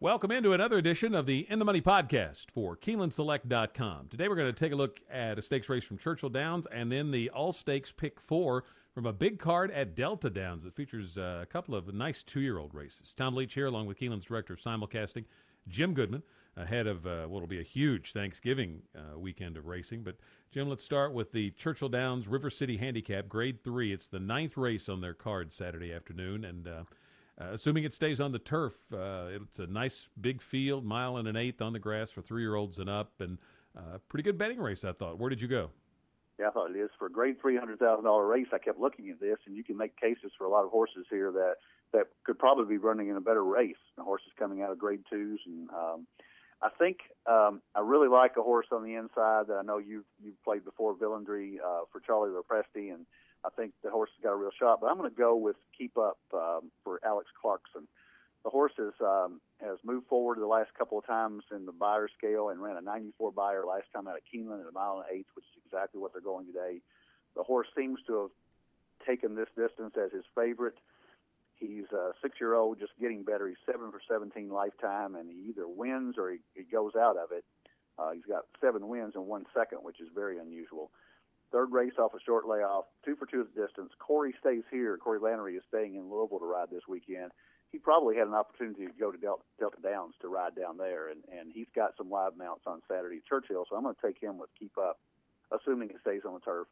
Welcome into another edition of the In the Money podcast for KeenelandSelect.com. Today we're going to take a look at a stakes race from Churchill Downs and then the all-stakes pick 4 from a big card at Delta Downs. It features a couple of nice 2-year-old races. Tom Leach here along with Keeneland's director of Simulcasting, Jim Goodman, ahead of what will be a huge Thanksgiving weekend of racing. But, Jim, let's start with the Churchill Downs River City Handicap, Grade 3. It's the 9th race on their card Saturday afternoon, and assuming it stays on the turf, it's a nice big field, 1 1/8 on the grass for 3-year-olds and up, and pretty good betting race, I thought. Where did you go? Yeah, I thought it is. For a grade $300,000 race, I kept looking at this, and you can make cases for a lot of horses here that could probably be running in a better race. The horses coming out of grade 2s, and I think I really like a horse on the inside that I know you've played before, Villandry, for Charlie Lopresti, and I think the horse has got a real shot. But I'm going to go with Keep Up for Alex Clarkson. The horse has moved forward the last couple of times in the Beyer scale and ran a 94 Beyer last time out of Keeneland at 1 1/8, which is exactly what they're going today. The horse seems to have taken this distance as his favorite. He's a 6-year-old, just getting better. He's 7 for 17 lifetime, and he either wins or he goes out of it. He's got 7 wins and 1 second, which is very unusual. Third race off a short layoff, 2 for 2 at the distance. Corey stays here. Corey Lannery is staying in Louisville to ride this weekend. He probably had an opportunity to go to Delta Downs to ride down there, and he's got some live mounts on Saturday at Churchill, so I'm going to take him with Keep Up, assuming it stays on the turf.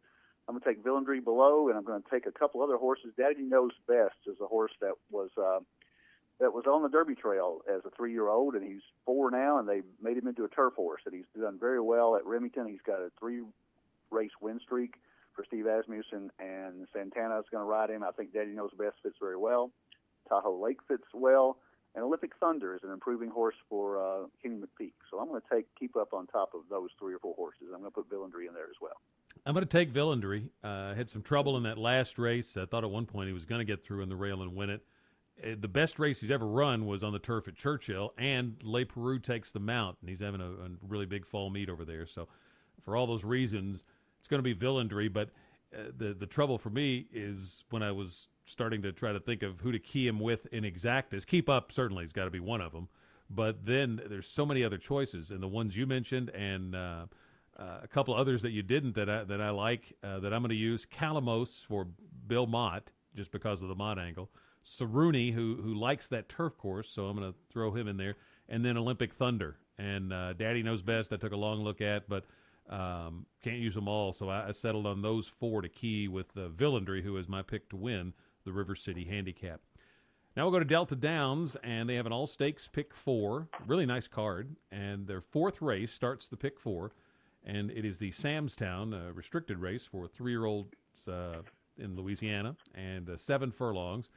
I'm going to take Villandry below, and I'm going to take a couple other horses. Daddy Knows Best is a horse that was on the Derby Trail as a 3-year-old, and he's 4 now, and they made him into a turf horse, and he's done very well at Remington. He's got a 3-race win streak for Steve Asmussen, and Santana is going to ride him. I think Daddy Knows Best fits very well. Tahoe Lake fits well, and Olympic Thunder is an improving horse for Kenny McPeak. So I'm going to Keep Up on top of those 3 or 4 horses. I'm going to put Villandry in there as well. I'm going to take Villandry. Had some trouble in that last race. I thought at one point he was going to get through in the rail and win it. The best race he's ever run was on the turf at Churchill, and Le Peru takes the mount, and he's having a really big fall meet over there. So for all those reasons, it's going to be Villandry. But the trouble for me is when I was starting to try to think of who to key him with in exactas. Keep Up certainly has got to be one of them. But then there's so many other choices, and the ones you mentioned and a couple others that you didn't that I like that I'm going to use. Calamos for Bill Mott, just because of the Mott angle. Cerrone, who likes that turf course, so I'm going to throw him in there. And then Olympic Thunder. And Daddy Knows Best I took a long look at, but can't use them all, so I settled on those 4 to key with Villandry, who is my pick to win the River City Handicap. Now we'll go to Delta Downs, and they have an all-stakes pick 4. Really nice card. And their 4th race starts the pick 4, and it is the Samstown restricted race for 3-year-olds in Louisiana, and 7 furlongs.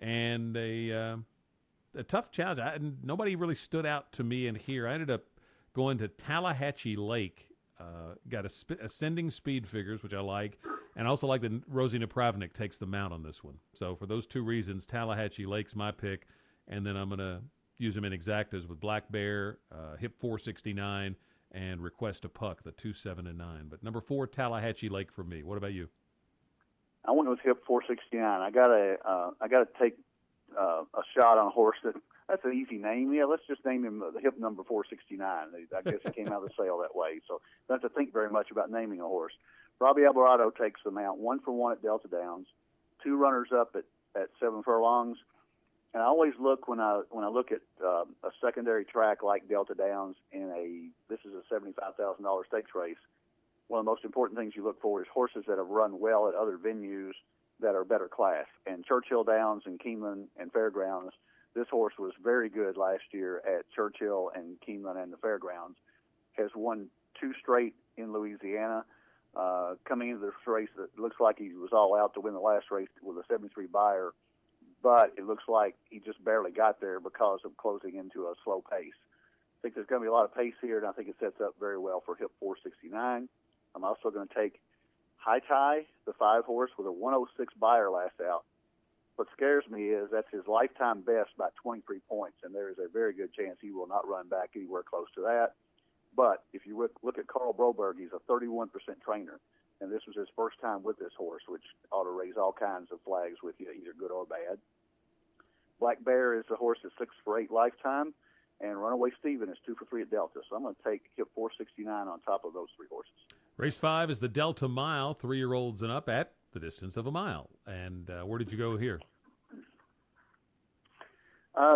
And a tough challenge. Nobody really stood out to me in here. I ended up going to Tallahatchie Lake. Got ascending speed figures, which I like, and I also like that Rosie Napravnik takes the mount on this one. So for those 2 reasons, Tallahatchie Lake's my pick, and then I'm going to use them in exactas with Black Bear, Hip 469, and Request a Puck, the 2, 7, and 9. But number 4, Tallahatchie Lake for me. What about you? I went with Hip 469. I got to take a shot on a horse that's an easy name. Yeah, let's just name him the Hip number 469. I guess it came out of the sale that way. So don't have to think very much about naming a horse. Robbie Alvarado takes the mount, 1 for 1 at Delta Downs, 2 runners up at 7 furlongs. And I always look when I look at a secondary track like Delta Downs this is a $75,000 stakes race. One of the most important things you look for is horses that have run well at other venues that are better class. And Churchill Downs and Keeneland and Fairgrounds, this horse was very good last year at Churchill and Keeneland and the Fairgrounds. Has won 2 straight in Louisiana. Coming into this race, it looks like he was all out to win the last race with a 73 Beyer, but it looks like he just barely got there because of closing into a slow pace. I think there's going to be a lot of pace here, and I think it sets up very well for Hip 469. I'm also going to take High Tie, the 5 horse, with a 106 Beyer last out. What scares me is that's his lifetime best by 23 points, and there is a very good chance he will not run back anywhere close to that. But if you look at Carl Broberg, he's a 31% trainer, and this was his first time with this horse, which ought to raise all kinds of flags with you, either good or bad. Black Bear is a horse that's 6 for 8 lifetime. and Runaway Steven is 2 for 3 at Delta. So I'm going to take hit 469 on top of those 3 horses. Race 5 is the Delta Mile, 3-year-olds and up at the distance of a mile. And where did you go here?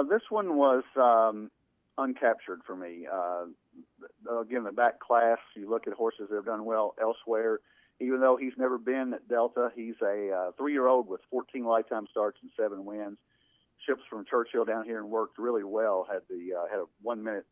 This one was Uncaptured for me. Again, the back class, you look at horses that have done well elsewhere. Even though he's never been at Delta, he's a 3-year-old with 14 lifetime starts and 7 wins. Ships from Churchill down here and worked really well. Had a 1 minute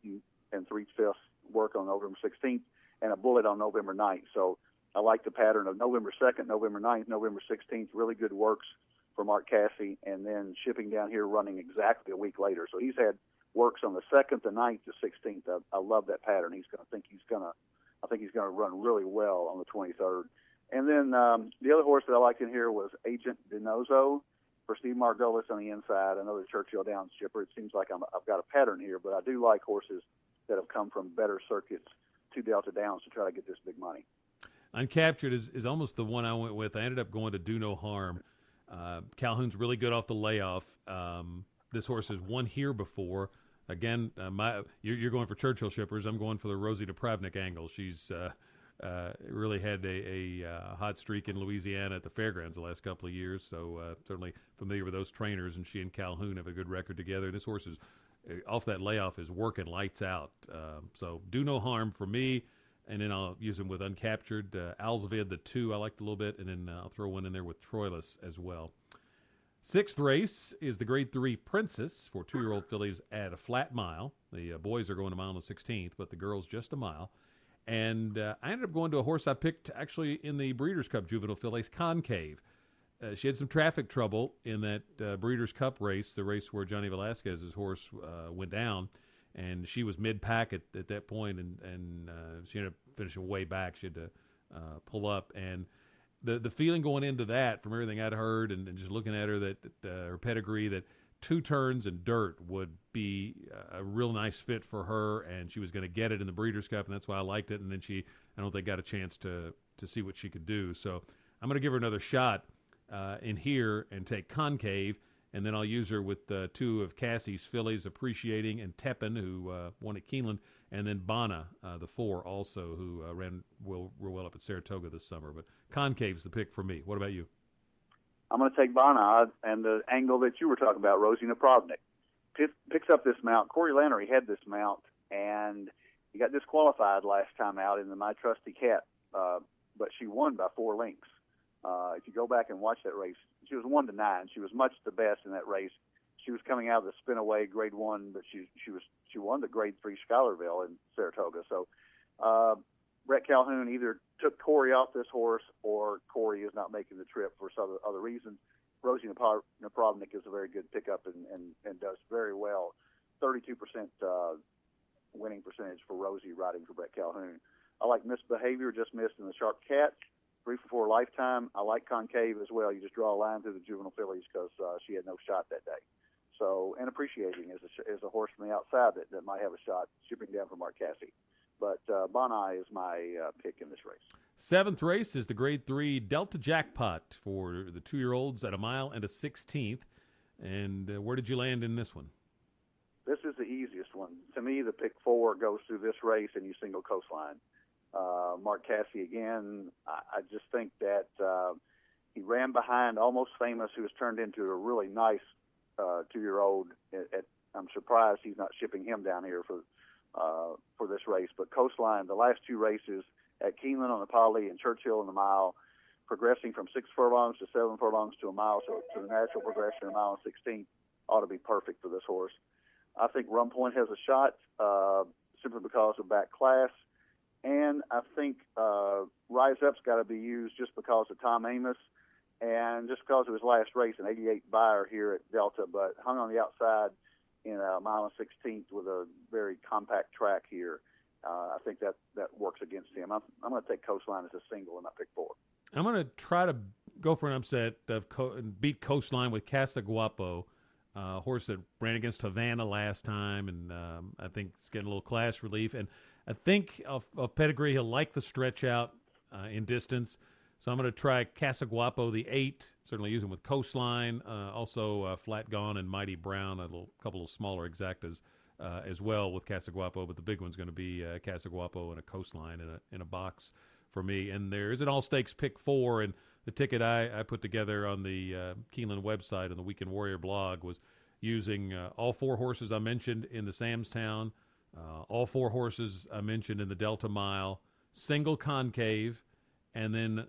and 3/5 work on November 16th and a bullet on November 9th. So I like the pattern of November 2nd, November 9th, November 16th. Really good works for Mark Casse, and then shipping down here running exactly a week later. So he's had works on the 2nd, the 9th, the 16th. I love that pattern. I think he's going to run really well on the 23rd. And then the other horse that I liked in here was Agent Dinozo for Steve Margolis on the inside, another Churchill Downs shipper. It seems like I've got a pattern here, but I do like horses that have come from better circuits to Delta Downs to try to get this big money. Uncaptured is almost the one I went with. I ended up going to Do No Harm. Calhoun's really good off the layoff. This horse has won here before. Again, you're going for Churchill shippers. I'm going for the Rosie Depravnik angle. She's really had a hot streak in Louisiana at the fairgrounds the last couple of years, so certainly familiar with those trainers, and she and Calhoun have a good record together. This horse is, off that layoff, is working lights out. So Do No Harm for me, and then I'll use him with Uncaptured. Alsvid, the 2, I liked a little bit, and then I'll throw one in there with Troilus as well. 6th race is the Grade 3 Princess for 2-year-old fillies at a flat mile. The boys are going a mile on the 16th, but the girls just a mile. And I ended up going to a horse I picked actually in the Breeders' Cup Juvenile Fillies, Concave. She had some traffic trouble in that Breeders' Cup race, the race where Johnny Velasquez's horse went down, and she was mid-pack at that point, and she ended up finishing way back. She had to pull up, and the feeling going into that, from everything I'd heard and just looking at her, that her pedigree, that 2 turns and dirt would be a real nice fit for her, and she was going to get it in the Breeders' Cup, and that's why I liked it. And then I don't think, got a chance to see what she could do. So I'm going to give her another shot in here and take Concave, and then I'll use her with 2 of Cassie's fillies, Appreciating and Tepin, who won at Keeneland, and then Bana, the 4 also, who ran real well up at Saratoga this summer. But Concave's the pick for me. What about you? I'm going to take Bana, and the angle that you were talking about, Rosie Napravnik, picks up this mount. Corey Lannery had this mount, and he got disqualified last time out in the My Trusty Cat, but she won by 4 lengths. If you go back and watch that race, she was 1-9. She was much the best in that race. She was coming out of the spin-away Grade 1, but she won the Grade 3 Schuylerville in Saratoga. So Brett Calhoun either took Corey off this horse, or Corey is not making the trip for some other reasons. Rosie Napravnik is a very good pickup and does very well. 32% winning percentage for Rosie riding for Brett Calhoun. I like Misbehavior, just missed in the Sharp Cat. 3 for 4 lifetime. I like Concave as well. You just draw a line through the juvenile fillies because she had no shot that day. So, and Appreciating is a horse from the outside that might have a shot shipping down from Mark Casse. But Bonai is my pick in this race. 7th race is the Grade 3 Delta Jackpot for the 2-year-olds at a mile and a 16th. And where did you land in this one? This is the easiest one. To me, the pick 4 goes through this race, and you single Coastline. Mark Casse again. I just think that he ran behind Almost Famous, who has turned into a really nice 2-year-old. I'm surprised he's not shipping him down here for this race. But Coastline, the last 2 races at Keeneland on the Poly and Churchill in the mile, progressing from 6 furlongs to 7 furlongs to a mile, so to the natural progression, a mile and 16 ought to be perfect for this horse. I think Rum Point has a shot simply because of back class. And I think Rise Up's got to be used just because of Tom Amos and just because of his last race, an 88 buyer here at Delta, but hung on the outside in a mile and 16th with a very compact track here. I think that works against him. I'm going to take Coastline as a single in my pick 4. I'm going to try to go for an upset of beat Coastline with Casa Guapo, a horse that ran against Havana last time, and I think it's getting a little class relief. And I think of pedigree, he'll like the stretch out in distance. So I'm going to try Casa Guapo, the 8, certainly use him with Coastline, also Flat Gone and Mighty Brown, couple of smaller exactas as well with Casaguapo, but the big one's going to be Casaguapo and a Coastline in a box for me. And there is an all-stakes pick 4, and the ticket I put together on the Keeneland website on the Weekend Warrior blog was using all 4 horses I mentioned in the Samstown, all 4 horses I mentioned in the Delta Mile, single concave, and then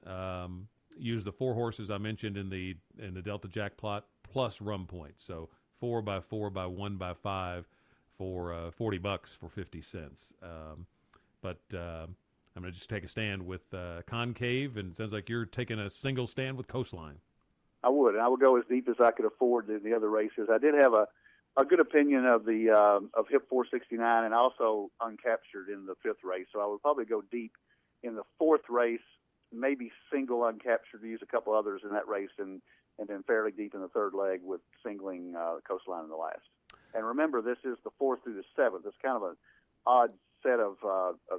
use the 4 horses I mentioned in the Delta Jackpot plus rum points. So 4 by 4 by 1 by 5 for $40 for 50 cents. But I'm going to just take a stand with concave, and it sounds like you're taking a single stand with Coastline. I would, and I would go as deep as I could afford in the other races. I did have a good opinion of the of Hip 469 and also Uncaptured in the 5th race. So I would probably go deep in the 4th race, maybe single Uncaptured, use a couple others in that race, and then fairly deep in the 3rd leg with singling Coastline in the last. And remember, this is the 4th through the 7th. It's kind of an odd set of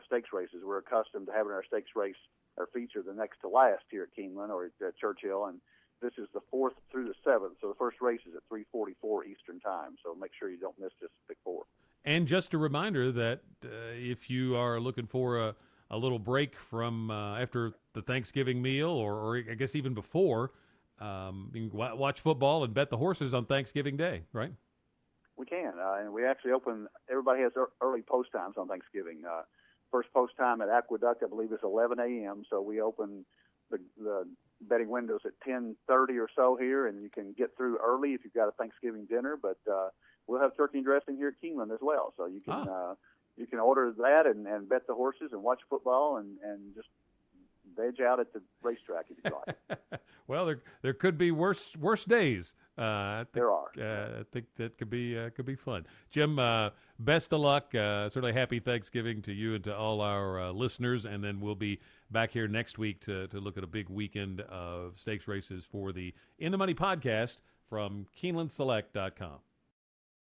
stakes races. We're accustomed to having our stakes race or feature the next to last here at Keeneland or at Churchill, and this is the 4th through the 7th. So the first race is at 3:44 Eastern Time. So make sure you don't miss this pick 4. And just a reminder that if you are looking for a little break from after the Thanksgiving meal, or I guess even before, you can watch football and bet the horses on Thanksgiving Day, right? We can, and we actually open. Everybody has early post times on Thanksgiving. First post time at Aqueduct, I believe, is 11 a.m. So we open the betting windows at 10:30 or so here, and you can get through early if you've got a Thanksgiving dinner. But we'll have turkey and dressing here at Keeneland as well, so you can you can order that and bet the horses and watch football and just veg out at the racetrack if you like. Well, there could be worse days. There are. I think that could be fun. Jim, best of luck. Certainly happy Thanksgiving to you and to all our listeners. And then we'll be back here next week to look at a big weekend of stakes races for the In the Money podcast from KeenelandSelect.com.